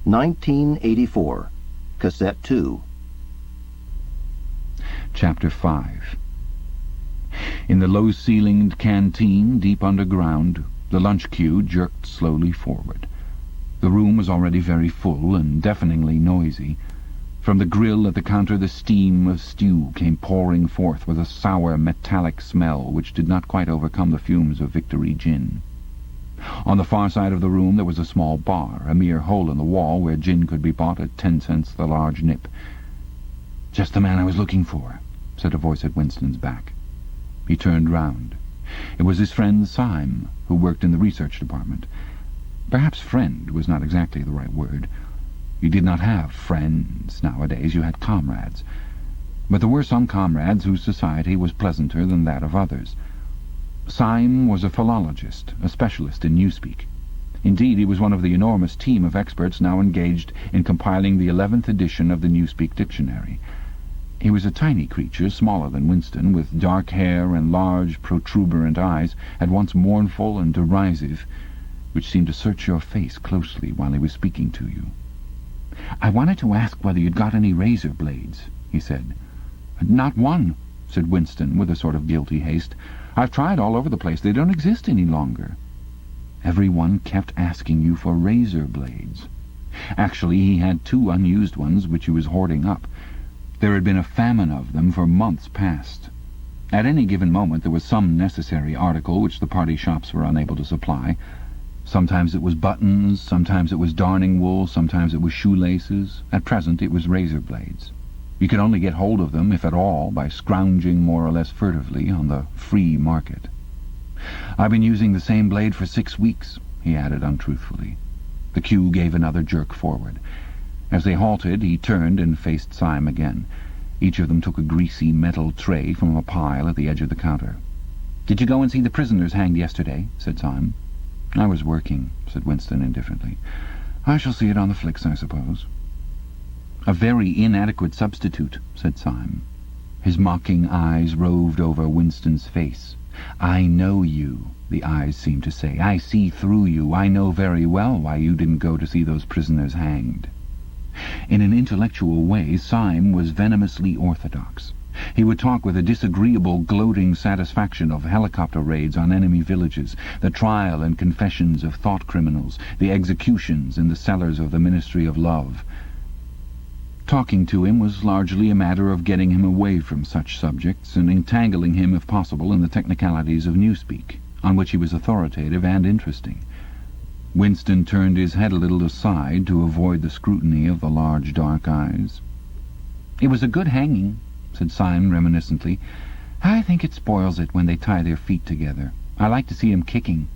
1984. Cassette 2. Chapter 5. In the low-ceilinged canteen, deep underground, the lunch queue jerked slowly forward. The room was already very full and deafeningly noisy. From the grill at the counter the steam of stew came pouring forth with a sour, metallic smell which did not quite overcome the fumes of Victory gin. On the far side of the room there was a small bar, a mere hole in the wall where gin could be bought at 10 cents the large nip. "Just the man I was looking for," said a voice at Winston's back. He turned round. It was his friend Syme, who worked in the research department. Perhaps friend was not exactly the right word. You did not have friends nowadays, you had comrades. But there were some comrades whose society was pleasanter than that of others. Syme was a philologist, a specialist in newspeak. Indeed, he was one of the enormous team of experts now engaged in compiling the 11th edition of the Newspeak Dictionary. He was a tiny creature, smaller than Winston, with dark hair and large, protuberant eyes, at once mournful and derisive, which seemed to search your face closely while he was speaking to you. "I wanted to ask whether you'd got any razor blades," he said. "Not one," said Winston, with a sort of guilty haste. "I've tried all over the place. They don't exist any longer." Everyone kept asking you for razor blades. Actually, he had 2 unused ones which he was hoarding up. There had been a famine of them for months past. At any given moment there was some necessary article which the party shops were unable to supply. Sometimes it was buttons, sometimes it was darning wool, sometimes it was shoelaces. At present it was razor blades. You could only get hold of them, if at all, by scrounging more or less furtively on the free market. "I've been using the same blade for 6 weeks," he added untruthfully. The queue gave another jerk forward. As they halted, he turned and faced Syme again. Each of them took a greasy metal tray from a pile at the edge of the counter. "Did you go and see the prisoners hanged yesterday?" said Syme. "I was working," said Winston indifferently. "I shall see it on the flicks, I suppose." "A very inadequate substitute," said Syme. His mocking eyes roved over Winston's face. "I know you," the eyes seemed to say. "I see through you. I know very well why you didn't go to see those prisoners hanged." In an intellectual way, Syme was venomously orthodox. He would talk with a disagreeable, gloating satisfaction of helicopter raids on enemy villages, the trial and confessions of thought criminals, the executions in the cellars of the Ministry of Love. Talking to him was largely a matter of getting him away from such subjects and entangling him, if possible, in the technicalities of newspeak, on which he was authoritative and interesting. Winston turned his head a little aside to avoid the scrutiny of the large dark eyes. "It was a good hanging," said Syme reminiscently. "I think it spoils it when they tie their feet together. I like to see 'em kicking.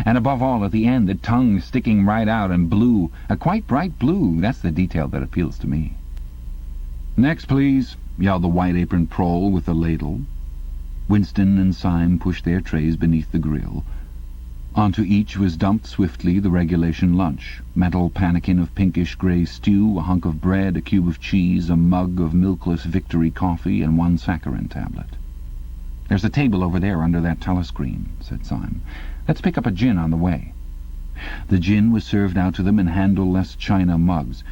And above all, at the end, the tongue sticking right out and blue, a quite bright blue. That's the detail that appeals to me." "Next, please," yelled the white-aproned prole with the ladle. Winston and Syme pushed their trays beneath the grill. Onto each was dumped swiftly the regulation lunch, metal pannikin of pinkish-grey stew, a hunk of bread, a cube of cheese, a mug of milkless Victory coffee, and 1 saccharin tablet. "There's a table over there under that telescreen," said Syme. "Let's pick up a gin on the way." The gin was served out to them in handleless china mugs.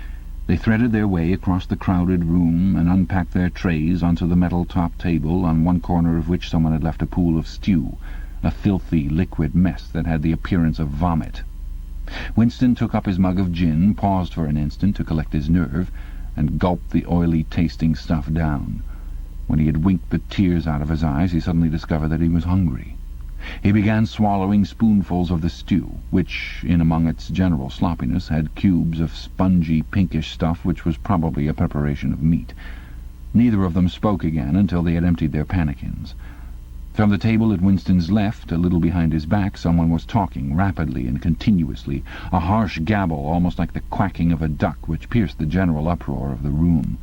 They threaded their way across the crowded room and unpacked their trays onto the metal-topped table, on one corner of which someone had left a pool of stew, a filthy liquid mess that had the appearance of vomit. Winston took up his mug of gin, paused for an instant to collect his nerve, and gulped the oily-tasting stuff down. When he had winked the tears out of his eyes, he suddenly discovered that he was hungry. He began swallowing spoonfuls of the stew, which, in among its general sloppiness, had cubes of spongy, pinkish stuff which was probably a preparation of meat. Neither of them spoke again until they had emptied their pannikins. From the table at Winston's left, a little behind his back, someone was talking rapidly and continuously, a harsh gabble almost like the quacking of a duck, which pierced the general uproar of the room.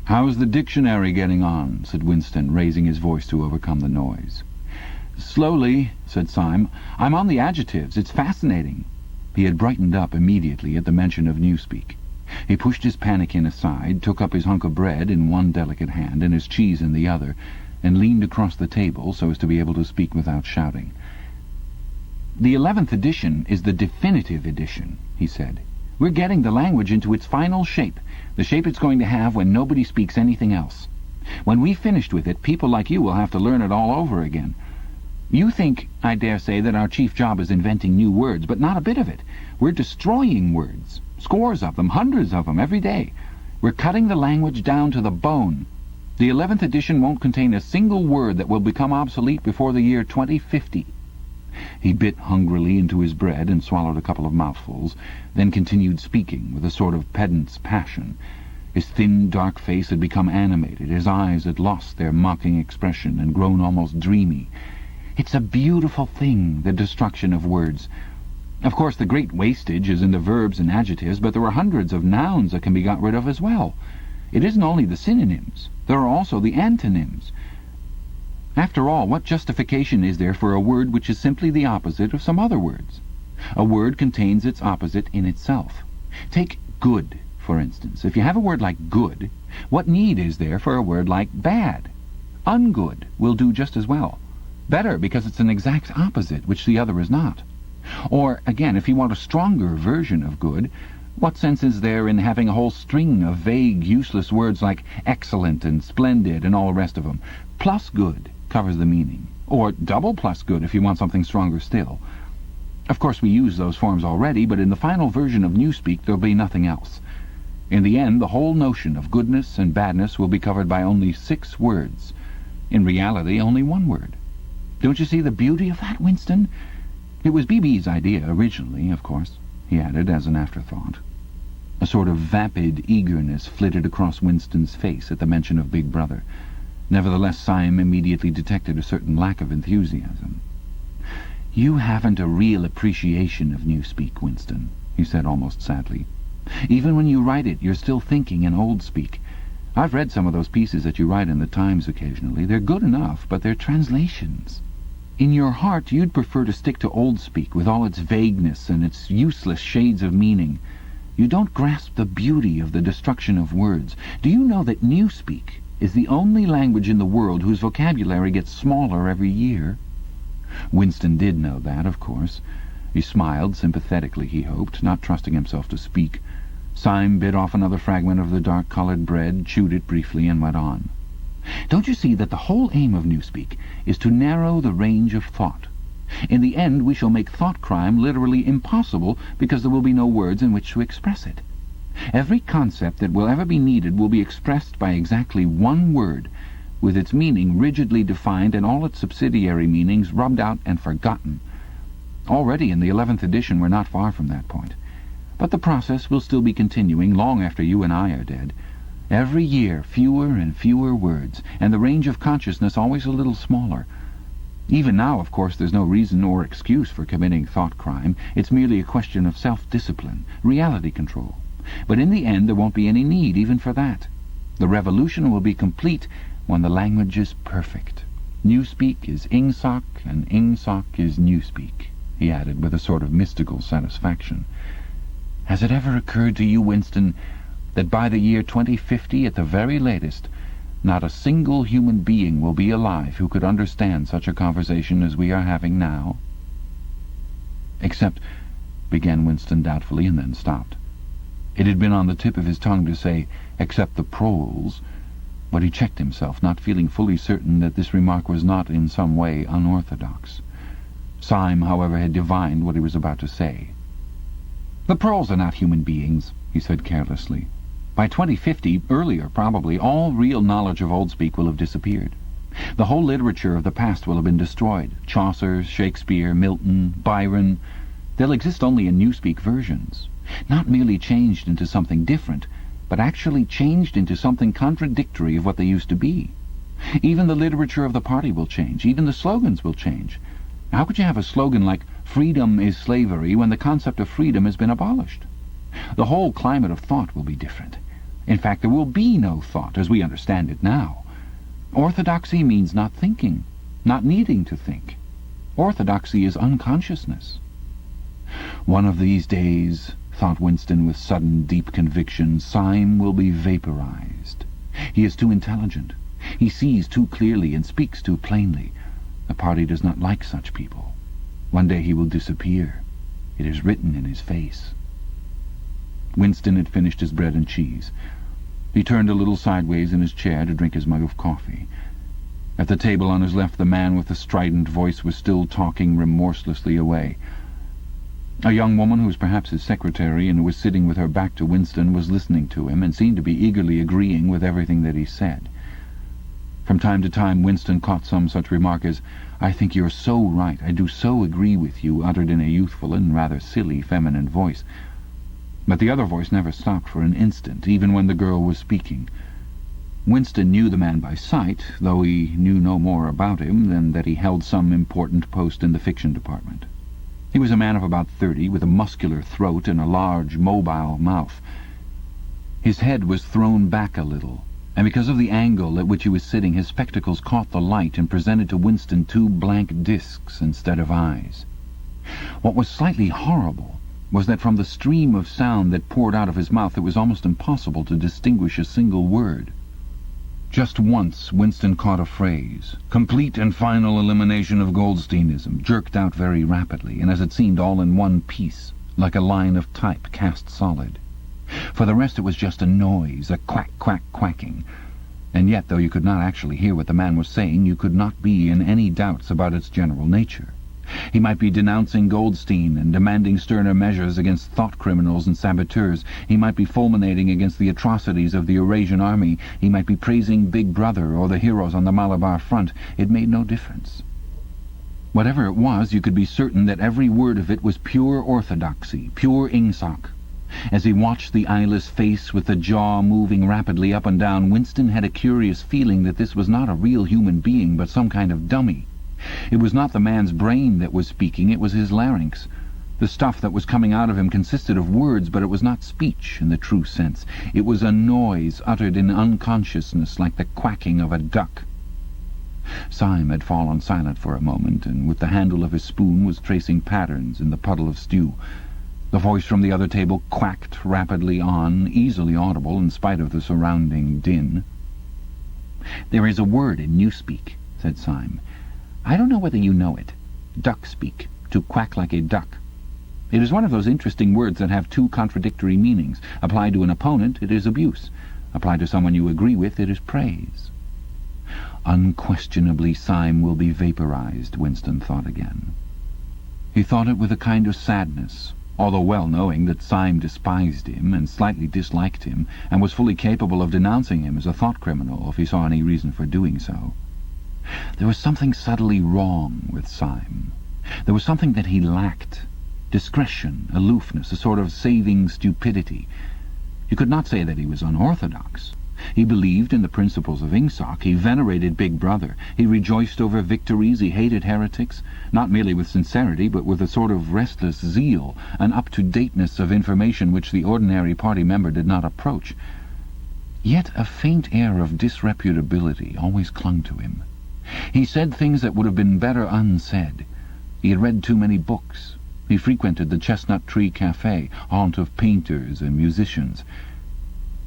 "How's the dictionary getting on?" said Winston, raising his voice to overcome the noise. "Slowly," said Syme. "I'm on the adjectives. It's fascinating." He had brightened up immediately at the mention of newspeak. He pushed his pannikin aside, took up his hunk of bread in one delicate hand and his cheese in the other, and leaned across the table so as to be able to speak without shouting. "The 11th edition is the definitive edition," he said. We're getting the language into its final shape, the shape it's going to have when nobody speaks anything else. When we've finished with it, people like you will have to learn it all over again. You think, I dare say, that our chief job is inventing new words, but not a bit of it. We're destroying words, scores of them, hundreds of them, every day. We're cutting the language down to the bone. The 11th edition won't contain a single word that will become obsolete before the year 2050. He bit hungrily into his bread and swallowed a couple of mouthfuls, then continued speaking with a sort of pedant's passion. His thin, dark face had become animated. His eyes had lost their mocking expression and grown almost dreamy. It's a beautiful thing, the destruction of words. Of course, the great wastage is in the verbs and adjectives, but there are hundreds of nouns that can be got rid of as well. It isn't only the synonyms. There are also the antonyms. After all, what justification is there for a word which is simply the opposite of some other words? A word contains its opposite in itself. Take good, for instance. If you have a word like good, what need is there for a word like bad? Ungood will do just as well. Better, because it's an exact opposite, which the other is not. Or, again, if you want a stronger version of good, what sense is there in having a whole string of vague, useless words like excellent and splendid and all the rest of them? Plus good covers the meaning. Or double plus good if you want something stronger still. Of course, we use those forms already, but in the final version of Newspeak there'll be nothing else. In the end, the whole notion of goodness and badness will be covered by only 6 words. In reality, only 1 word. Don't you see the beauty of that, Winston? It was B.B.'s idea originally, of course, he added as an afterthought. A sort of vapid eagerness flitted across Winston's face at the mention of Big Brother. Nevertheless, Syme immediately detected a certain lack of enthusiasm. "You haven't a real appreciation of Newspeak, Winston," he said almost sadly. "Even when you write it, you're still thinking in old speak. I've read some of those pieces that you write in the Times occasionally. They're good enough, but they're translations. In your heart, you'd prefer to stick to old speak with all its vagueness and its useless shades of meaning. You don't grasp the beauty of the destruction of words. Do you know that Newspeak is the only language in the world whose vocabulary gets smaller every year?" Winston did know that, of course. He smiled sympathetically, he hoped, not trusting himself to speak. Syme bit off another fragment of the dark-coloured bread, chewed it briefly, and went on. "Don't you see that the whole aim of Newspeak is to narrow the range of thought? In the end, we shall make thought crime literally impossible because there will be no words in which to express it. Every concept that will ever be needed will be expressed by exactly 1 word, with its meaning rigidly defined and all its subsidiary meanings rubbed out and forgotten. Already in the 11th edition we're not far from that point. But the process will still be continuing long after you and I are dead. Every year fewer and fewer words, and the range of consciousness always a little smaller. Even now, of course, there's no reason or excuse for committing thought crime. It's merely a question of self-discipline, reality control. But in the end there won't be any need even for that. The revolution will be complete when the language is perfect. Newspeak is Ingsoc, and Ingsoc is Newspeak," he added with a sort of mystical satisfaction. "Has it ever occurred to you, Winston, that by the year 2050 at the very latest, not a single human being will be alive who could understand such a conversation as we are having now?" "Except—" began Winston doubtfully, and then stopped. It had been on the tip of his tongue to say, "except the proles," but he checked himself, not feeling fully certain that this remark was not in some way unorthodox. Syme, however, had divined what he was about to say. "The proles are not human beings," he said carelessly. "By 2050, earlier probably, all real knowledge of Old Speak will have disappeared. The whole literature of the past will have been destroyed. Chaucer, Shakespeare, Milton, Byron. They'll exist only in Newspeak versions. Not merely changed into something different, but actually changed into something contradictory of what they used to be. Even the literature of the party will change. Even the slogans will change. How could you have a slogan like 'Freedom is slavery' when the concept of freedom has been abolished? The whole climate of thought will be different. In fact, there will be no thought as we understand it now. Orthodoxy means not thinking, not needing to think. Orthodoxy is unconsciousness." One of these days, thought Winston with sudden deep conviction, Syme will be vaporized. He is too intelligent. He sees too clearly and speaks too plainly. The party does not like such people. One day he will disappear. It is written in his face. Winston had finished his bread and cheese. He turned a little sideways in his chair to drink his mug of coffee. At the table on his left, the man with the strident voice was still talking remorselessly away. A young woman, who was perhaps his secretary and who was sitting with her back to Winston, was listening to him and seemed to be eagerly agreeing with everything that he said. From time to time Winston caught some such remark as, "I think you're so right, I do so agree with you," uttered in a youthful and rather silly feminine voice. But the other voice never stopped for an instant, even when the girl was speaking. Winston knew the man by sight, though he knew no more about him than that he held some important post in the fiction department. He was a man of about 30, with a muscular throat and a large, mobile mouth. His head was thrown back a little, and because of the angle at which he was sitting, his spectacles caught the light and presented to Winston two blank discs instead of eyes. What was slightly horrible was that from the stream of sound that poured out of his mouth it was almost impossible to distinguish a single word. Just once Winston caught a phrase, complete and final elimination of Goldsteinism, jerked out very rapidly, and as it seemed all in one piece, like a line of type cast solid. For the rest it was just a noise, a quack-quack-quacking. And yet, though you could not actually hear what the man was saying, you could not be in any doubts about its general nature. He might be denouncing Goldstein and demanding sterner measures against thought criminals and saboteurs. He might be fulminating against the atrocities of the Eurasian army. He might be praising Big Brother or the heroes on the Malabar front. It made no difference. Whatever it was, you could be certain that every word of it was pure orthodoxy, pure Ingsoc. As he watched the eyeless face with the jaw moving rapidly up and down, Winston had a curious feeling that this was not a real human being, but some kind of dummy. It was not the man's brain that was speaking, it was his larynx. The stuff that was coming out of him consisted of words, but it was not speech in the true sense. It was a noise uttered in unconsciousness, like the quacking of a duck. Syme had fallen silent for a moment, and with the handle of his spoon was tracing patterns in the puddle of stew. The voice from the other table quacked rapidly on, easily audible in spite of the surrounding din. "There is a word in Newspeak," said Syme. "I don't know whether you know it. Duck-speak, to quack like a duck. It is one of those interesting words that have two contradictory meanings. Applied to an opponent, it is abuse. Applied to someone you agree with, it is praise." Unquestionably Syme will be vaporized, Winston thought again. He thought it with a kind of sadness, although well knowing that Syme despised him and slightly disliked him, and was fully capable of denouncing him as a thought criminal if he saw any reason for doing so. There was something subtly wrong with Syme. There was something that he lacked. Discretion, aloofness, a sort of saving stupidity. You could not say that he was unorthodox. He believed in the principles of Ingsoc. He venerated Big Brother. He rejoiced over victories. He hated heretics, not merely with sincerity, but with a sort of restless zeal, an up-to-dateness of information which the ordinary party member did not approach. Yet a faint air of disreputability always clung to him. He said things that would have been better unsaid. He had read too many books. He frequented the Chestnut Tree Café, haunt of painters and musicians.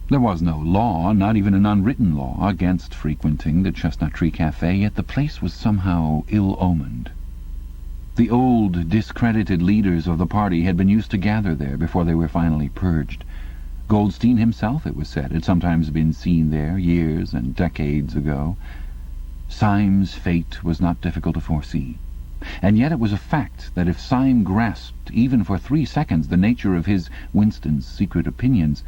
There was no law, not even an unwritten law, against frequenting the Chestnut Tree Café, yet the place was somehow ill-omened. The old, discredited leaders of the party had been used to gather there before they were finally purged. Goldstein himself, it was said, had sometimes been seen there years and decades ago. Syme's fate was not difficult to foresee. And yet it was a fact that if Syme grasped, even for 3 seconds, the nature of his, Winston's, secret opinions,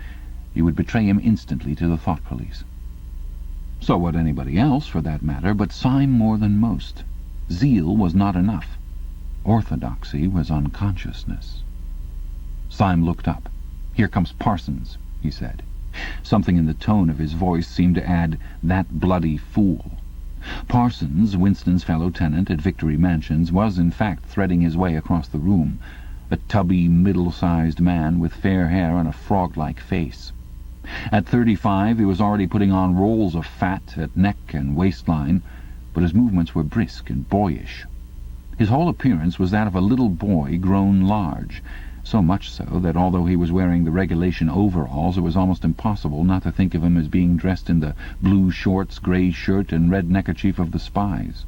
he would betray him instantly to the thought police. So would anybody else, for that matter, but Syme more than most. Zeal was not enough. Orthodoxy was unconsciousness. Syme looked up. "Here comes Parsons," he said. Something in the tone of his voice seemed to add, "that bloody fool." Parsons, Winston's fellow tenant at Victory Mansions, was in fact threading his way across the room, a tubby, middle-sized man with fair hair and a frog-like face. At 35 he was already putting on rolls of fat at neck and waistline, but his movements were brisk and boyish. His whole appearance was that of a little boy grown large, so much so that although he was wearing the regulation overalls, it was almost impossible not to think of him as being dressed in the blue shorts, grey shirt, and red neckerchief of the spies.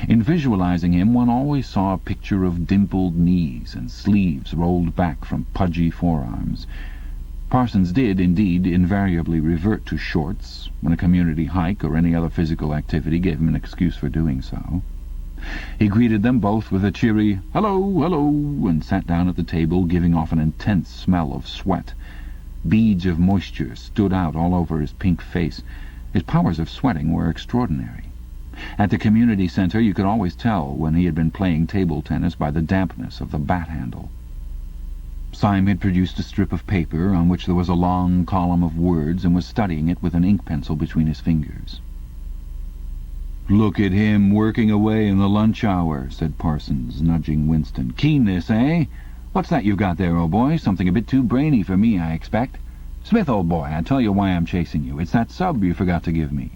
In visualizing him, one always saw a picture of dimpled knees and sleeves rolled back from pudgy forearms. Parsons did, indeed, invariably revert to shorts when a community hike or any other physical activity gave him an excuse for doing so. He greeted them both with a cheery "hello, hello," and sat down at the table, giving off an intense smell of sweat. Beads of moisture stood out all over his pink face. His powers of sweating were extraordinary. At the community centre you could always tell when he had been playing table tennis by the dampness of the bat handle. Syme had produced a strip of paper on which there was a long column of words and was studying it with an ink pencil between his fingers. "Look at him working away in the lunch hour," said Parsons, nudging Winston. "Keenness, eh? What's that you've got there, old boy? Something a bit too brainy for me, I expect. Smith, old boy, I tell you why I'm chasing you. It's that sub you forgot to give me."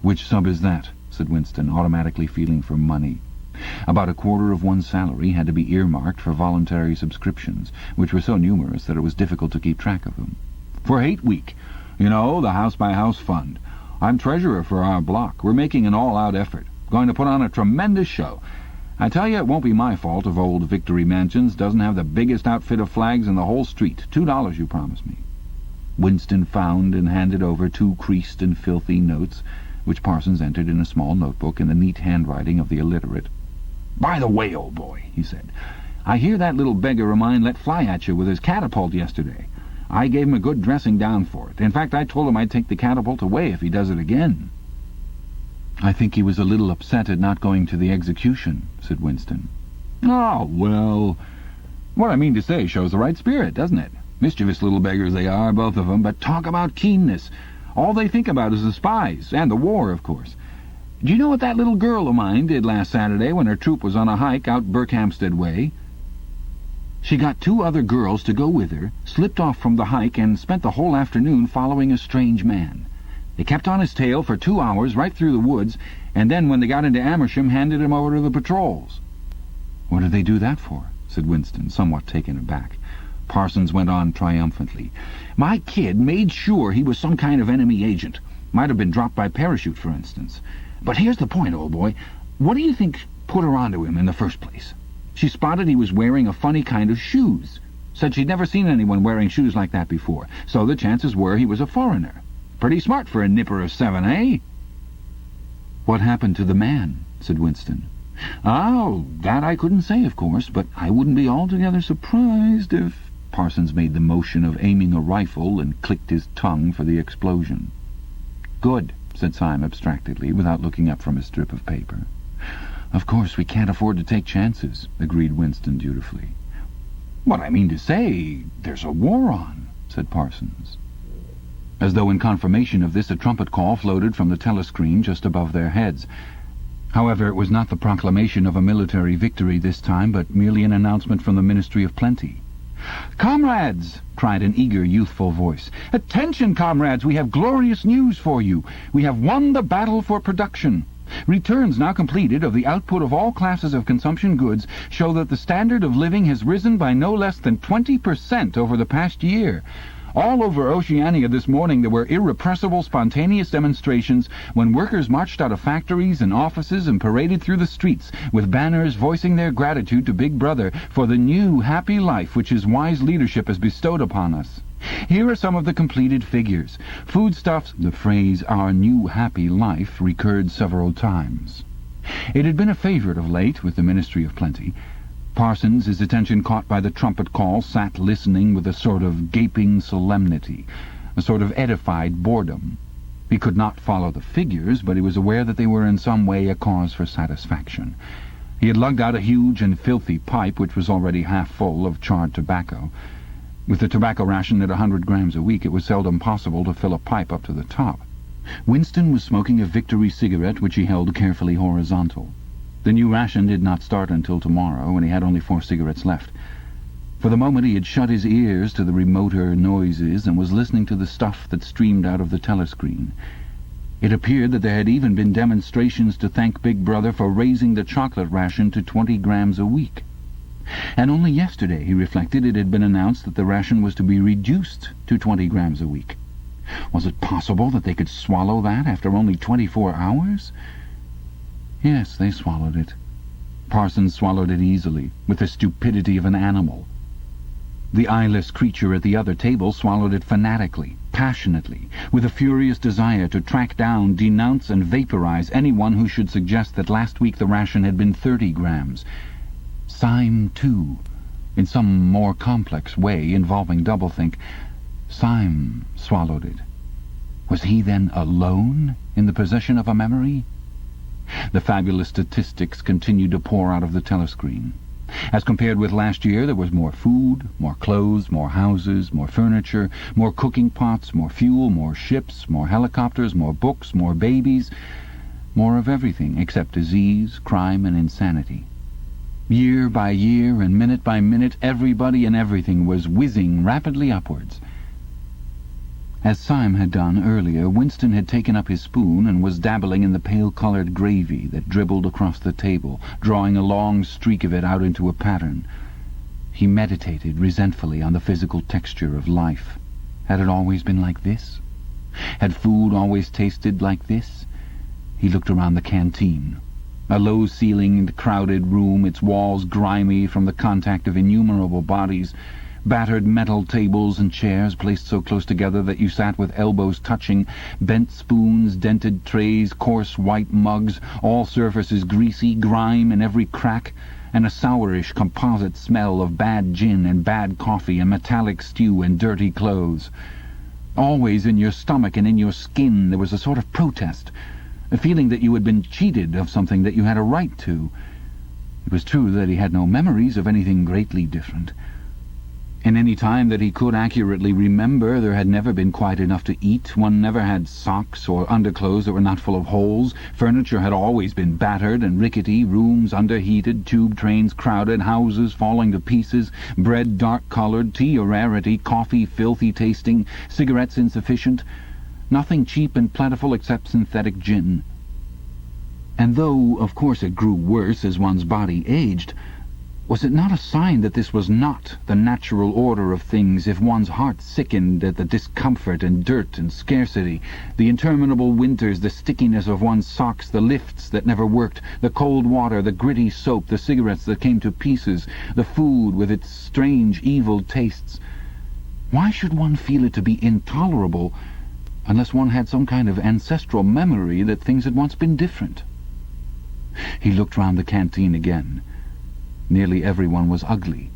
"Which sub is that?" said Winston, automatically feeling for money. About a quarter of one's salary had to be earmarked for voluntary subscriptions, which were so numerous that it was difficult to keep track of them. "For Hate Week. You know, the house-by-house fund. I'm treasurer for our block. We're making an all-out effort. Going to put on a tremendous show. I tell you, it won't be my fault if old Victory Mansions doesn't have the biggest outfit of flags in the whole street. $2 you promised me." Winston found and handed over 2 creased and filthy notes, which Parsons entered in a small notebook in the neat handwriting of the illiterate. "By the way, old boy," he said, "I hear that little beggar of mine let fly at you with his catapult yesterday. I gave him a good dressing down for it. In fact, I told him I'd take the catapult away if he does it again." "I think he was a little upset at not going to the execution," said Winston. "Oh, well, what I mean to say shows the right spirit, doesn't it? Mischievous little beggars they are, both of them, but talk about keenness. All they think about is the spies, and the war, of course. Do you know what that little girl of mine did last Saturday when her troop was on a hike out Berkhamsted way? She got 2 other girls to go with her, slipped off from the hike, and spent the whole afternoon following a strange man. They kept on his tail for 2 hours right through the woods, and then when they got into Amersham handed him over to the patrols." "What did they do that for?" said Winston, somewhat taken aback. Parsons went on triumphantly. "My kid made sure he was some kind of enemy agent. Might have been dropped by parachute, for instance. But here's the point, old boy. What do you think put her onto him in the first place? She spotted he was wearing a funny kind of shoes. Said she'd never seen anyone wearing shoes like that before, so the chances were he was a foreigner. Pretty smart for a nipper of 7, eh?" "What happened to the man?" said Winston. "Oh, that I couldn't say, of course, but I wouldn't be altogether surprised if—" Parsons made the motion of aiming a rifle and clicked his tongue for the explosion. "Good," said Syme abstractedly, without looking up from his strip of paper. "Of course, we can't afford to take chances," agreed Winston dutifully. "What I mean to say, there's a war on," said Parsons. As though in confirmation of this, a trumpet call floated from the telescreen just above their heads. However, it was not the proclamation of a military victory this time, but merely an announcement from the Ministry of Plenty. "Comrades!" cried an eager, youthful voice. "Attention, comrades! We have glorious news for you. We have won the battle for production. Returns now completed of the output of all classes of consumption goods show that the standard of living has risen by no less than 20% over the past year. All over Oceania this morning there were irrepressible, spontaneous demonstrations when workers marched out of factories and offices and paraded through the streets with banners voicing their gratitude to Big Brother for the new, happy life which his wise leadership has bestowed upon us. Here are some of the completed figures. Foodstuffs—" The phrase "our new, happy life" recurred several times. It had been a favorite of late with the Ministry of Plenty. Parsons, his attention caught by the trumpet call, sat listening with a sort of gaping solemnity, a sort of edified boredom. He could not follow the figures, but he was aware that they were in some way a cause for satisfaction. He had lugged out a huge and filthy pipe, which was already half full of charred tobacco. With the tobacco ration at 100 grams a week, it was seldom possible to fill a pipe up to the top. Winston was smoking a Victory cigarette, which he held carefully horizontal. The new ration did not start until tomorrow, and he had only 4 cigarettes left. For the moment he had shut his ears to the remoter noises and was listening to the stuff that streamed out of the telescreen. It appeared that there had even been demonstrations to thank Big Brother for raising the chocolate ration to 20 grams a week. And only yesterday, he reflected, it had been announced that the ration was to be reduced to 20 grams a week. Was it possible that they could swallow that after only 24 hours? Yes, they swallowed it. Parsons swallowed it easily, with the stupidity of an animal. The eyeless creature at the other table swallowed it fanatically, passionately, with a furious desire to track down, denounce and vaporize anyone who should suggest that last week the ration had been 30 grams. Syme, too, in some more complex way involving doublethink, Syme swallowed it. Was he then alone in the possession of a memory? The fabulous statistics continued to pour out of the telescreen. As compared with last year, there was more food, more clothes, more houses, more furniture, more cooking pots, more fuel, more ships, more helicopters, more books, more babies, more of everything except disease, crime, and insanity. Year by year and minute by minute, everybody and everything was whizzing rapidly upwards. As Syme had done earlier, Winston had taken up his spoon and was dabbling in the pale-coloured gravy that dribbled across the table, drawing a long streak of it out into a pattern. He meditated resentfully on the physical texture of life. Had it always been like this? Had food always tasted like this? He looked around the canteen. A low-ceilinged, crowded room, its walls grimy from the contact of innumerable bodies, battered metal tables and chairs placed so close together that you sat with elbows touching, bent spoons, dented trays, coarse white mugs, all surfaces greasy, grime in every crack, and a sourish composite smell of bad gin and bad coffee and metallic stew and dirty clothes. Always in your stomach and in your skin there was a sort of protest, a feeling that you had been cheated of something that you had a right to. It was true that he had no memories of anything greatly different. In any time that he could accurately remember, there had never been quite enough to eat. One never had socks or underclothes that were not full of holes. Furniture had always been battered and rickety, rooms underheated, tube trains crowded, houses falling to pieces, bread dark-coloured, tea a rarity, coffee filthy-tasting, cigarettes insufficient, nothing cheap and plentiful except synthetic gin. And though, of course, it grew worse as one's body aged, was it not a sign that this was not the natural order of things if one's heart sickened at the discomfort and dirt and scarcity, the interminable winters, the stickiness of one's socks, the lifts that never worked, the cold water, the gritty soap, the cigarettes that came to pieces, the food with its strange evil tastes? Why should one feel it to be intolerable unless one had some kind of ancestral memory that things had once been different? He looked round the canteen again. Nearly everyone was ugly,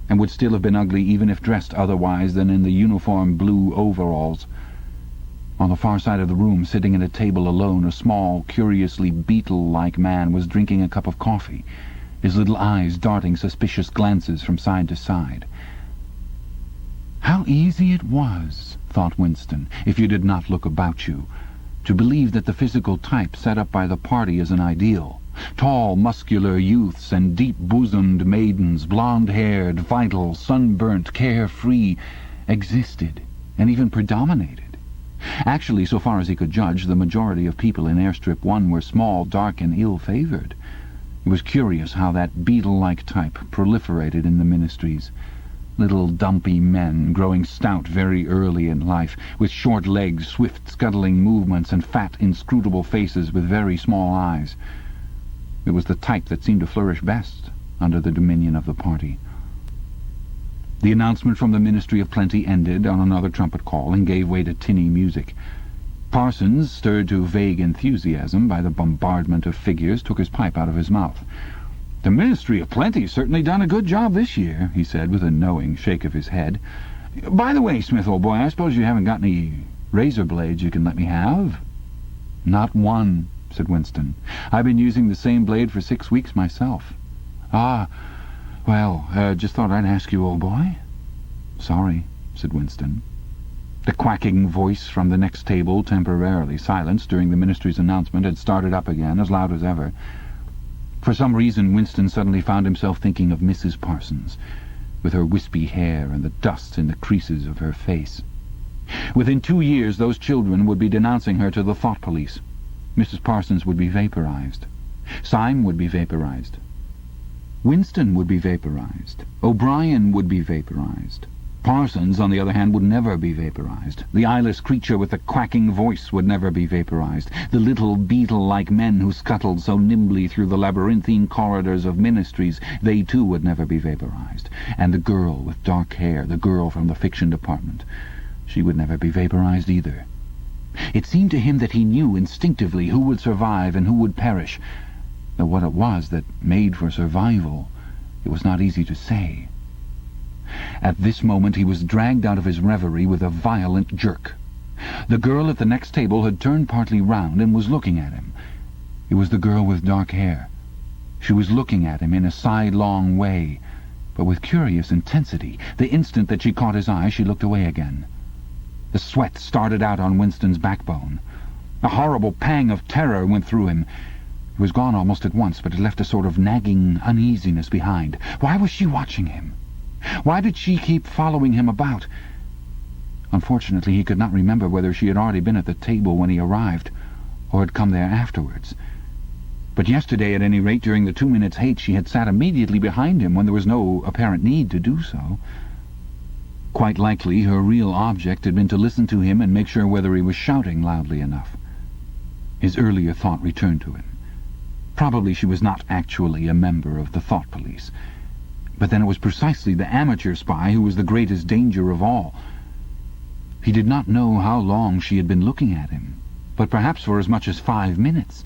and would still have been ugly even if dressed otherwise than in the uniform blue overalls. On the far side of the room, sitting at a table alone, a small, curiously beetle-like man was drinking a cup of coffee, his little eyes darting suspicious glances from side to side. How easy it was, thought Winston, if you did not look about you, to believe that the physical type set up by the party as an ideal, tall, muscular youths and deep-bosomed maidens, blonde-haired, vital, sunburnt, carefree, existed and even predominated. Actually, so far as he could judge, the majority of people in Airstrip 1 were small, dark, and ill-favoured. It was curious how that beetle-like type proliferated in the ministries. Little dumpy men, growing stout very early in life, with short legs, swift scuttling movements, and fat, inscrutable faces with very small eyes. It was the type that seemed to flourish best under the dominion of the party. The announcement from the Ministry of Plenty ended on another trumpet call and gave way to tinny music. Parsons, stirred to vague enthusiasm by the bombardment of figures, took his pipe out of his mouth. "The Ministry of Plenty's certainly done a good job this year," he said, with a knowing shake of his head. "By the way, Smith, old boy, I suppose you haven't got any razor blades you can let me have?" "Not one," said Winston. "I've been using the same blade for 6 weeks myself." "Ah, well, just thought I'd ask you, old boy." "Sorry," said Winston. The quacking voice from the next table, temporarily silenced during the Ministry's announcement, had started up again, as loud as ever. For some reason, Winston suddenly found himself thinking of Mrs. Parsons, with her wispy hair and the dust in the creases of her face. Within 2 years, those children would be denouncing her to the thought police. Mrs. Parsons would be vaporized. Syme would be vaporized. Winston would be vaporized. O'Brien would be vaporized. Parsons, on the other hand, would never be vaporized. The eyeless creature with the quacking voice would never be vaporized. The little beetle-like men who scuttled so nimbly through the labyrinthine corridors of ministries, they too would never be vaporized. And the girl with dark hair, the girl from the fiction department, she would never be vaporized either. It seemed to him that he knew instinctively who would survive and who would perish, though what it was that made for survival, it was not easy to say. At this moment he was dragged out of his reverie with a violent jerk. The girl at the next table had turned partly round and was looking at him. It was the girl with dark hair. She was looking at him in a sidelong way, but with curious intensity. The instant that she caught his eye, she looked away again. The sweat started out on Winston's backbone. A horrible pang of terror went through him. It was gone almost at once, but it left a sort of nagging uneasiness behind. Why was she watching him? Why did she keep following him about? Unfortunately, he could not remember whether she had already been at the table when he arrived, or had come there afterwards. But yesterday, at any rate, during the 2 minutes' hate, she had sat immediately behind him when there was no apparent need to do so. Quite likely her real object had been to listen to him and make sure whether he was shouting loudly enough. His earlier thought returned to him. Probably she was not actually a member of the thought police. But then it was precisely the amateur spy who was the greatest danger of all. He did not know how long she had been looking at him, but perhaps for as much as 5 minutes,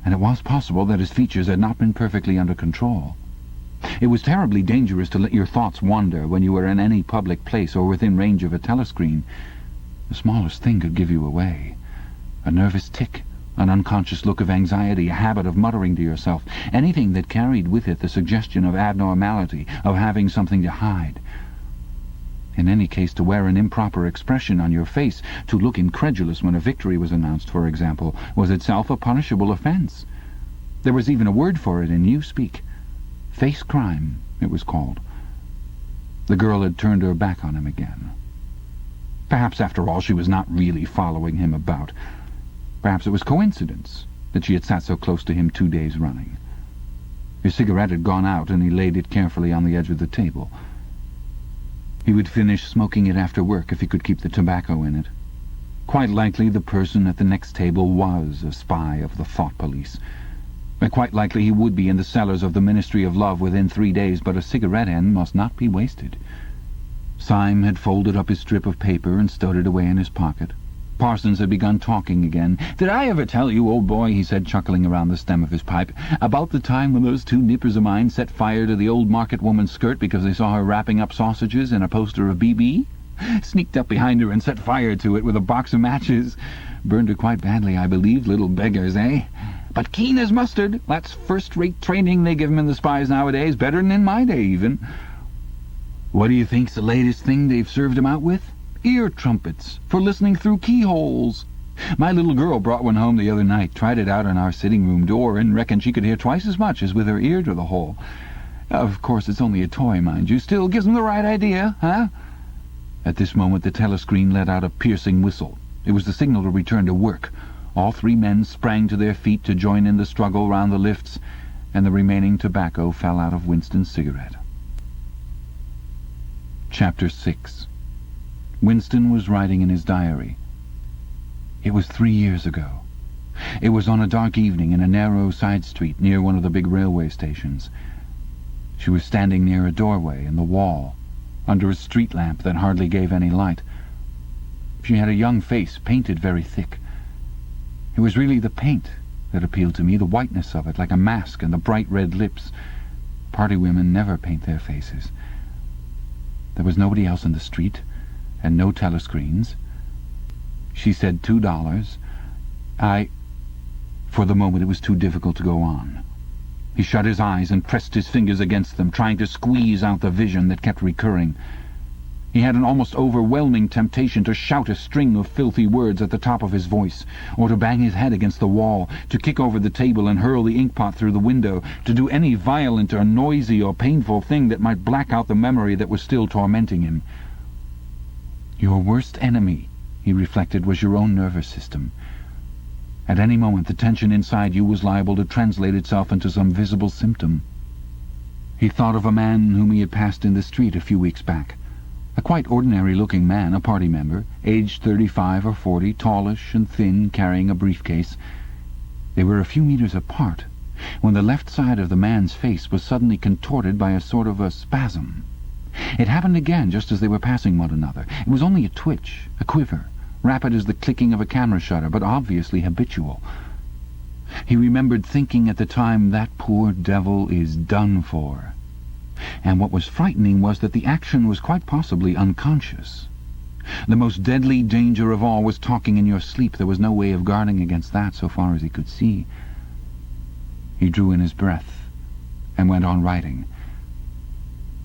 and it was possible that his features had not been perfectly under control. It was terribly dangerous to let your thoughts wander when you were in any public place or within range of a telescreen. The smallest thing could give you away. A nervous tic, an unconscious look of anxiety, a habit of muttering to yourself, anything that carried with it the suggestion of abnormality, of having something to hide. In any case, to wear an improper expression on your face, to look incredulous when a victory was announced, for example, was itself a punishable offence. There was even a word for it in newspeak. Face crime, it was called. The girl had turned her back on him again. Perhaps, after all, she was not really following him about. Perhaps it was coincidence that she had sat so close to him 2 days running. His cigarette had gone out, and he laid it carefully on the edge of the table. He would finish smoking it after work if he could keep the tobacco in it. Quite likely the person at the next table was a spy of the thought police. Quite likely he would be in the cellars of the Ministry of Love within 3 days, but a cigarette end must not be wasted. Syme had folded up his strip of paper and stowed it away in his pocket. Parsons had begun talking again. "Did I ever tell you, old boy," he said, chuckling around the stem of his pipe, "about the time when those 2 nippers of mine set fire to the old market woman's skirt because they saw her wrapping up sausages in a poster of BB? Sneaked up behind her and set fire to it with a box of matches. Burned her quite badly, I believe, little beggars, eh? But keen as mustard. That's first-rate training they give 'em in the spies nowadays, better than in my day, even. What do you think's the latest thing they've served 'em out with? Ear trumpets, for listening through keyholes. My little girl brought one home the other night, tried it out on our sitting-room door, and reckoned she could hear twice as much as with her ear to the hole. Of course, it's only a toy, mind you. Still gives 'em the right idea, huh?" At this moment the telescreen let out a piercing whistle. It was the signal to return to work. All 3 men sprang to their feet to join in the struggle round the lifts, and the remaining tobacco fell out of Winston's cigarette. Chapter 6. Winston was writing in his diary. It was 3 years ago. It was on a dark evening in a narrow side street near one of the big railway stations. She was standing near a doorway in the wall, under a street lamp that hardly gave any light. She had a young face, painted very thick. It was really the paint that appealed to me, the whiteness of it, like a mask, and the bright red lips. Party women never paint their faces. There was nobody else in the street, and no telescreens. She said $2. For the moment it was too difficult to go on. He shut his eyes and pressed his fingers against them, trying to squeeze out the vision that kept recurring. He had an almost overwhelming temptation to shout a string of filthy words at the top of his voice, or to bang his head against the wall, to kick over the table and hurl the inkpot through the window, to do any violent or noisy or painful thing that might black out the memory that was still tormenting him. Your worst enemy, he reflected, was your own nervous system. At any moment the tension inside you was liable to translate itself into some visible symptom. He thought of a man whom he had passed in the street a few weeks back, A quite ordinary-looking man, a party member, aged 35 or 40, tallish and thin, carrying a briefcase. They were a few meters apart, when the left side of the man's face was suddenly contorted by a sort of a spasm. It happened again just as they were passing one another. It was only a twitch, a quiver, rapid as the clicking of a camera shutter, but obviously habitual. He remembered thinking at the time, that poor devil is done for. And what was frightening was that the action was quite possibly unconscious. The most deadly danger of all was talking in your sleep. There was no way of guarding against that so far as he could see. He drew in his breath and went on writing.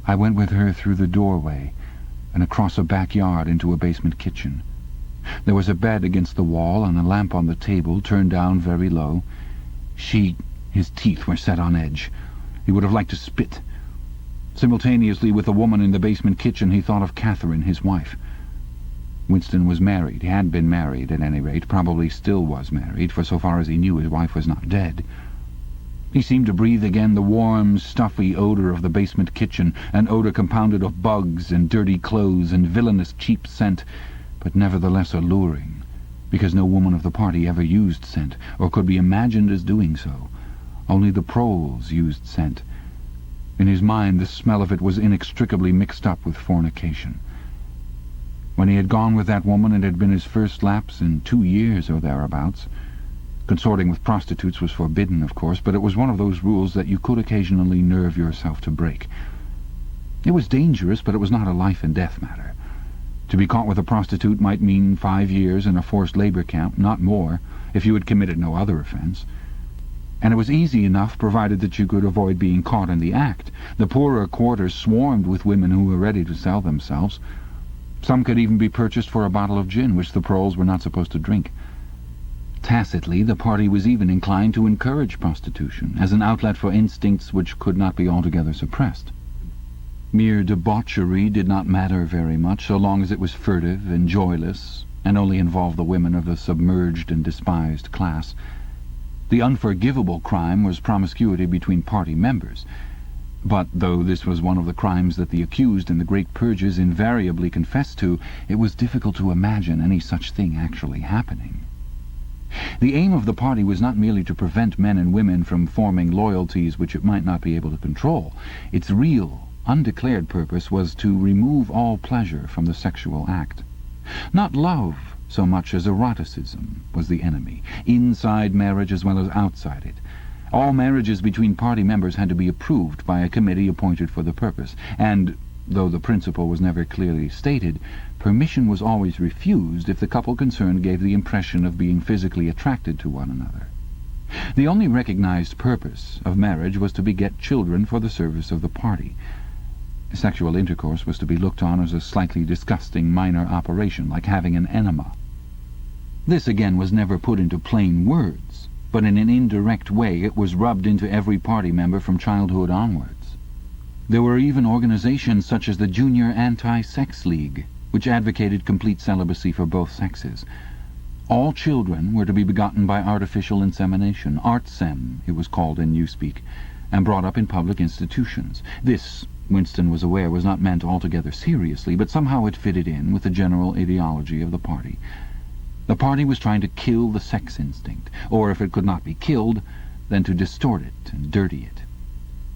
I went with her through the doorway and across a backyard into a basement kitchen. There was a bed against the wall and a lamp on the table, turned down very low. His teeth were set on edge. He would have liked to spit. Simultaneously with the woman in the basement kitchen, he thought of Catherine, his wife. Winston was married. He had been married, at any rate, probably still was married, for so far as he knew his wife was not dead. He seemed to breathe again the warm, stuffy odour of the basement kitchen, an odour compounded of bugs and dirty clothes and villainous cheap scent, but nevertheless alluring, because no woman of the party ever used scent, or could be imagined as doing so. Only the proles used scent. In his mind the smell of it was inextricably mixed up with fornication. When he had gone with that woman, it had been his first lapse in 2 years or thereabouts. Consorting with prostitutes was forbidden, of course, but it was one of those rules that you could occasionally nerve yourself to break. It was dangerous, but it was not a life-and-death matter. To be caught with a prostitute might mean 5 years in a forced labour camp, not more, if you had committed no other offence. And it was easy enough, provided that you could avoid being caught in the act. The poorer quarters swarmed with women who were ready to sell themselves. Some could even be purchased for a bottle of gin, which the proles were not supposed to drink. Tacitly, the party was even inclined to encourage prostitution, as an outlet for instincts which could not be altogether suppressed. Mere debauchery did not matter very much, so long as it was furtive and joyless, and only involved the women of the submerged and despised class. The unforgivable crime was promiscuity between party members. But though this was one of the crimes that the accused in the great purges invariably confessed to, it was difficult to imagine any such thing actually happening. The aim of the party was not merely to prevent men and women from forming loyalties which it might not be able to control. Its real, undeclared purpose was to remove all pleasure from the sexual act. Not love so much as eroticism was the enemy, inside marriage as well as outside it. All marriages between party members had to be approved by a committee appointed for the purpose, and, though the principle was never clearly stated, permission was always refused if the couple concerned gave the impression of being physically attracted to one another. The only recognized purpose of marriage was to beget children for the service of the party. Sexual intercourse was to be looked on as a slightly disgusting minor operation, like having an enema. This again was never put into plain words, but in an indirect way it was rubbed into every party member from childhood onwards. There were even organizations such as the Junior Anti-Sex League, which advocated complete celibacy for both sexes. All children were to be begotten by artificial insemination, artsem it was called in newspeak, and brought up in public institutions. This, Winston was aware, was not meant altogether seriously, but somehow it fitted in with the general ideology of the party. The party was trying to kill the sex instinct, or if it could not be killed, then to distort it and dirty it.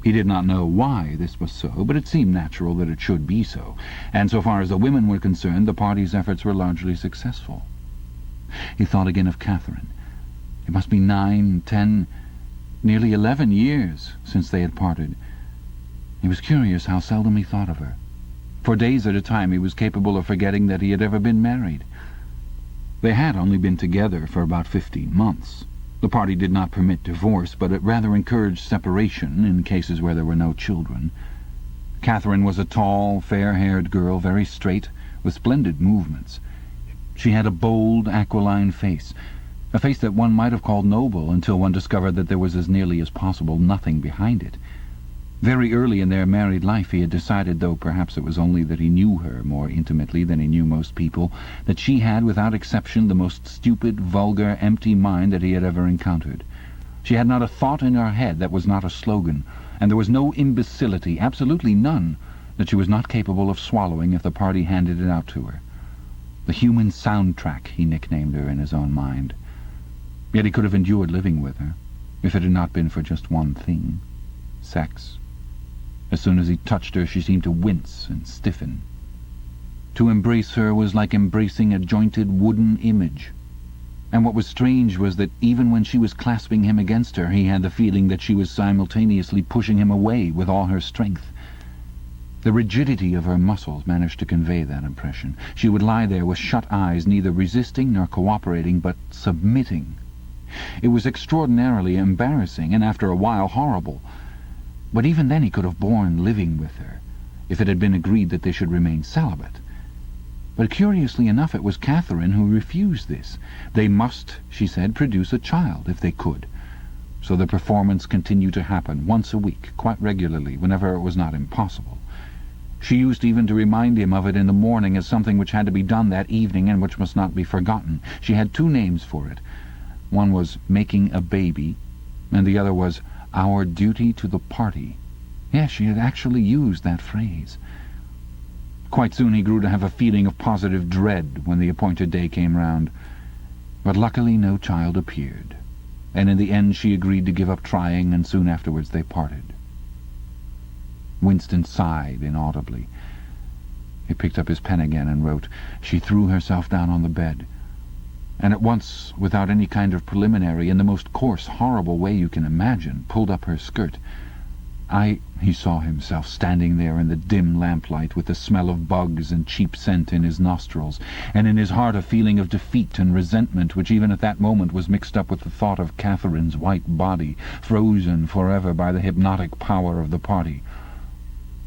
He did not know why this was so, but it seemed natural that it should be so, and so far as the women were concerned, the party's efforts were largely successful. He thought again of Catherine. It must be 9, 10, nearly 11 years since they had parted. He was curious how seldom he thought of her. For days at a time he was capable of forgetting that he had ever been married. They had only been together for about 15 months. The party did not permit divorce, but it rather encouraged separation in cases where there were no children. Catherine was a tall, fair-haired girl, very straight, with splendid movements. She had a bold, aquiline face, a face that one might have called noble until one discovered that there was as nearly as possible nothing behind it. Very early in their married life he had decided, though perhaps it was only that he knew her more intimately than he knew most people, that she had, without exception, the most stupid, vulgar, empty mind that he had ever encountered. She had not a thought in her head that was not a slogan, and there was no imbecility, absolutely none, that she was not capable of swallowing if the party handed it out to her. The human soundtrack, he nicknamed her in his own mind. Yet he could have endured living with her, if it had not been for just one thing: sex. As soon as he touched her, she seemed to wince and stiffen. To embrace her was like embracing a jointed wooden image. And what was strange was that even when she was clasping him against her, he had the feeling that she was simultaneously pushing him away with all her strength. The rigidity of her muscles managed to convey that impression. She would lie there with shut eyes, neither resisting nor cooperating, but submitting. It was extraordinarily embarrassing, and after a while horrible. But even then he could have borne living with her, if it had been agreed that they should remain celibate. But curiously enough, it was Catherine who refused this. They must, she said, produce a child, if they could. So the performance continued to happen, once a week, quite regularly, whenever it was not impossible. She used even to remind him of it in the morning as something which had to be done that evening and which must not be forgotten. She had two names for it. One was making a baby, and the other was our duty to the party. Yes, she had actually used that phrase. Quite soon he grew to have a feeling of positive dread when the appointed day came round. But luckily no child appeared, and in the end she agreed to give up trying, and soon afterwards they parted. Winston sighed inaudibly. He picked up his pen again and wrote. She threw herself down on the bed, and at once, without any kind of preliminary, in the most coarse, horrible way you can imagine, pulled up her skirt. He saw himself standing there in the dim lamplight, with the smell of bugs and cheap scent in his nostrils, and in his heart a feeling of defeat and resentment, which even at that moment was mixed up with the thought of Catherine's white body, frozen forever by the hypnotic power of the party.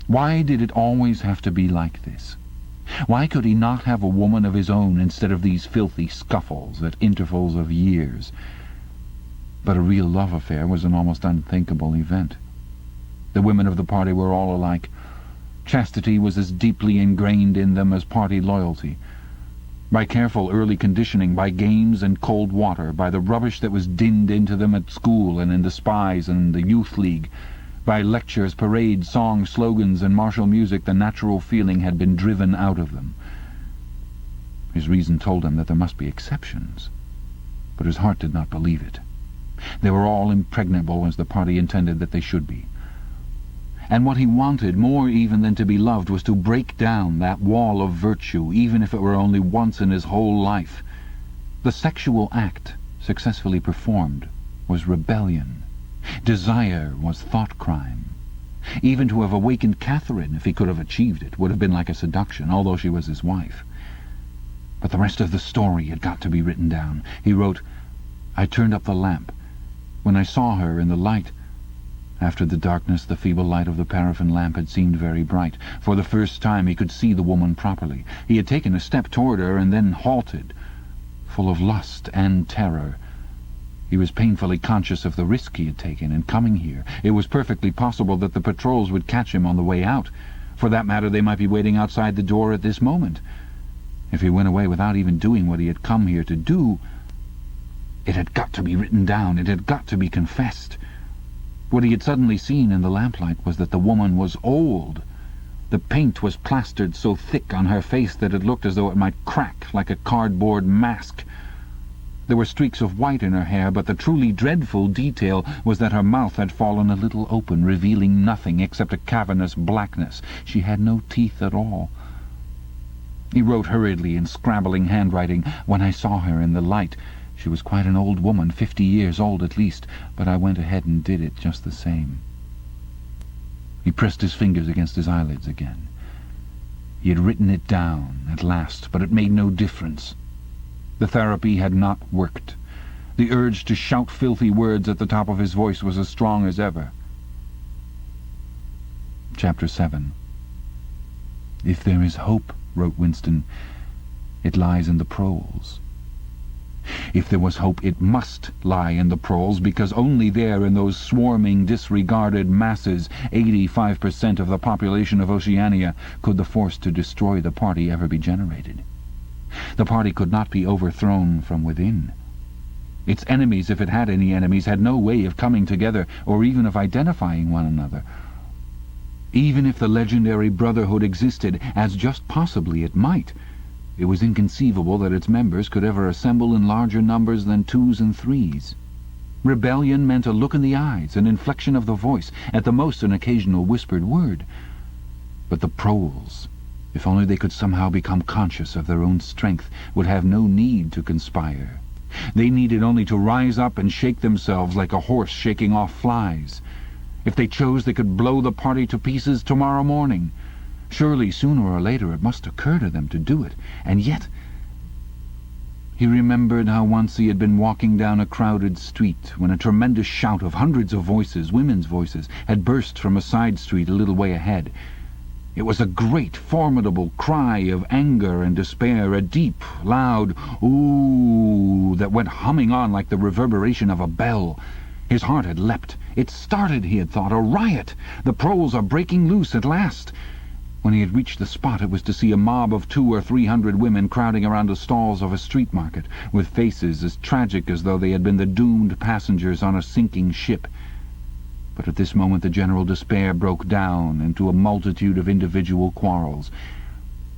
Why did it always have to be like this? Why could he not have a woman of his own instead of these filthy scuffles at intervals of years? But a real love affair was an almost unthinkable event. The women of the party were all alike. Chastity was as deeply ingrained in them as party loyalty. By careful early conditioning, by games and cold water, by the rubbish that was dinned into them at school and in the spies and the youth league, by lectures, parades, songs, slogans, and martial music, the natural feeling had been driven out of them. His reason told him that there must be exceptions, but his heart did not believe it. They were all impregnable, as the party intended that they should be. And what he wanted, more even than to be loved, was to break down that wall of virtue, even if it were only once in his whole life. The sexual act, successfully performed, was rebellion. Desire was thought crime. Even to have awakened Catherine, if he could have achieved it, would have been like a seduction, although she was his wife. But the rest of the story had got to be written down. He wrote, I turned up the lamp. When I saw her in the light, after the darkness, the feeble light of the paraffin lamp had seemed very bright. For the first time he could see the woman properly. He had taken a step toward her and then halted, full of lust and terror. He was painfully conscious of the risk he had taken in coming here. It was perfectly possible that the patrols would catch him on the way out. For that matter, they might be waiting outside the door at this moment. If he went away without even doing what he had come here to do, it had got to be written down. It had got to be confessed. What he had suddenly seen in the lamplight was that the woman was old. The paint was plastered so thick on her face that it looked as though it might crack like a cardboard mask. There were streaks of white in her hair, but the truly dreadful detail was that her mouth had fallen a little open, revealing nothing except a cavernous blackness. She had no teeth at all. He wrote hurriedly in scrabbling handwriting, When I saw her in the light, she was quite an old woman, 50 years old at least, but I went ahead and did it just the same. He pressed his fingers against his eyelids again. He had written it down at last, but it made no difference. The therapy had not worked. The urge to shout filthy words at the top of his voice was as strong as ever. Chapter 7. If there is hope, wrote Winston, it lies in the proles. If there was hope, it must lie in the proles, because only there, in those swarming, disregarded masses, 85% of the population of Oceania, could the force to destroy the party ever be generated. The party could not be overthrown from within. Its enemies, if it had any enemies, had no way of coming together or even of identifying one another. Even if the legendary Brotherhood existed, as just possibly it might, it was inconceivable that its members could ever assemble in larger numbers than 2s and 3s. Rebellion meant a look in the eyes, an inflection of the voice, at the most an occasional whispered word. But the proles, if only they could somehow become conscious of their own strength, would have no need to conspire. They needed only to rise up and shake themselves like a horse shaking off flies. If they chose, they could blow the party to pieces tomorrow morning. Surely, sooner or later, it must occur to them to do it. And yet... He remembered how once he had been walking down a crowded street when a tremendous shout of hundreds of voices, women's voices, had burst from a side street a little way ahead. It was a great, formidable cry of anger and despair, a deep, loud "ooh" that went humming on like the reverberation of a bell. His heart had leapt. It started, he had thought, a riot. The proles are breaking loose at last. When he had reached the spot, it was to see a mob of 200 or 300 women crowding around the stalls of a street market, with faces as tragic as though they had been the doomed passengers on a sinking ship. But at this moment the general despair broke down into a multitude of individual quarrels.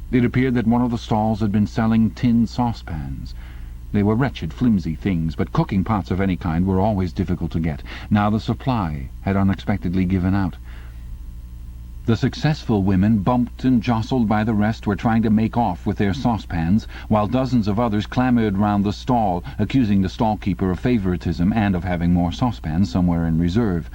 It appeared that one of the stalls had been selling tin saucepans. They were wretched, flimsy things, but cooking pots of any kind were always difficult to get. Now the supply had unexpectedly given out. The successful women, bumped and jostled by the rest, were trying to make off with their saucepans, while dozens of others clamoured round the stall, accusing the stall-keeper of favouritism and of having more saucepans somewhere in reserve.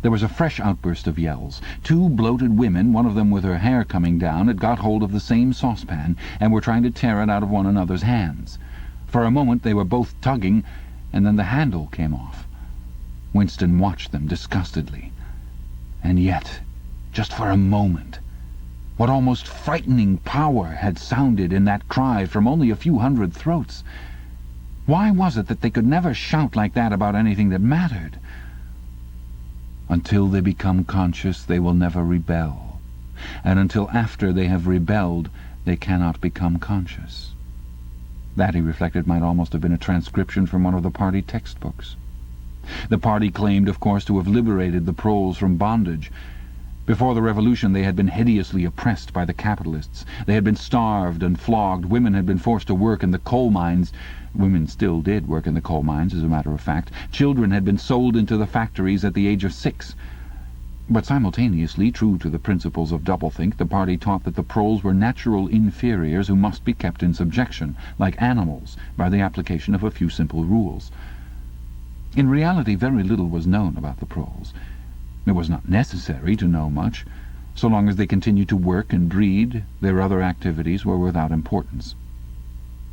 There was a fresh outburst of yells. 2 bloated women, one of them with her hair coming down, had got hold of the same saucepan and were trying to tear it out of one another's hands. For a moment they were both tugging, and then the handle came off. Winston watched them disgustedly. And yet, just for a moment, what almost frightening power had sounded in that cry from only a few hundred throats? Why was it that they could never shout like that about anything that mattered? Until they become conscious, they will never rebel. And until after they have rebelled, they cannot become conscious. That, he reflected, might almost have been a transcription from one of the party textbooks. The party claimed, of course, to have liberated the proles from bondage. Before the revolution they had been hideously oppressed by the capitalists. They had been starved and flogged. Women had been forced to work in the coal mines. Women still did work in the coal mines, as a matter of fact. Children had been sold into the factories at the age of 6. But simultaneously, true to the principles of doublethink, the party taught that the proles were natural inferiors who must be kept in subjection, like animals, by the application of a few simple rules. In reality, very little was known about the proles. It was not necessary to know much. So long as they continued to work and breed, their other activities were without importance.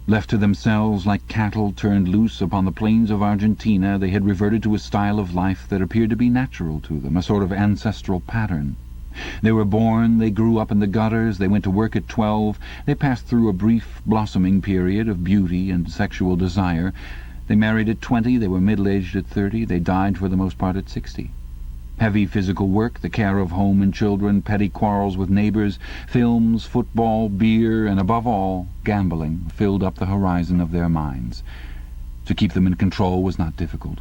Left to themselves like cattle turned loose upon the plains of Argentina, they had reverted to a style of life that appeared to be natural to them, a sort of ancestral pattern. They were born, they grew up in the gutters, they went to work at 12, they passed through a brief blossoming period of beauty and sexual desire. They married at 20, they were middle-aged at 30, they died for the most part at 60. Heavy physical work, the care of home and children, petty quarrels with neighbours, films, football, beer, and above all, gambling, filled up the horizon of their minds. To keep them in control was not difficult.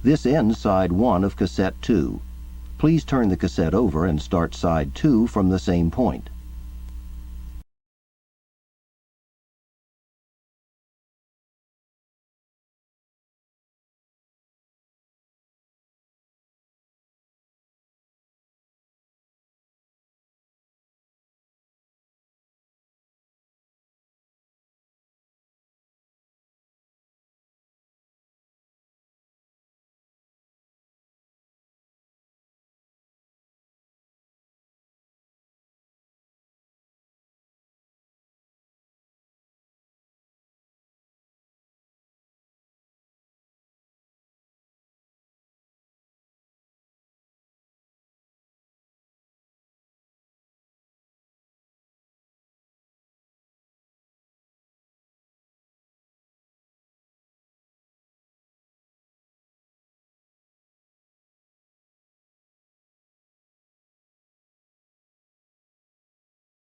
This ends side 1 of cassette 2. Please turn the cassette over and start side 2 from the same point.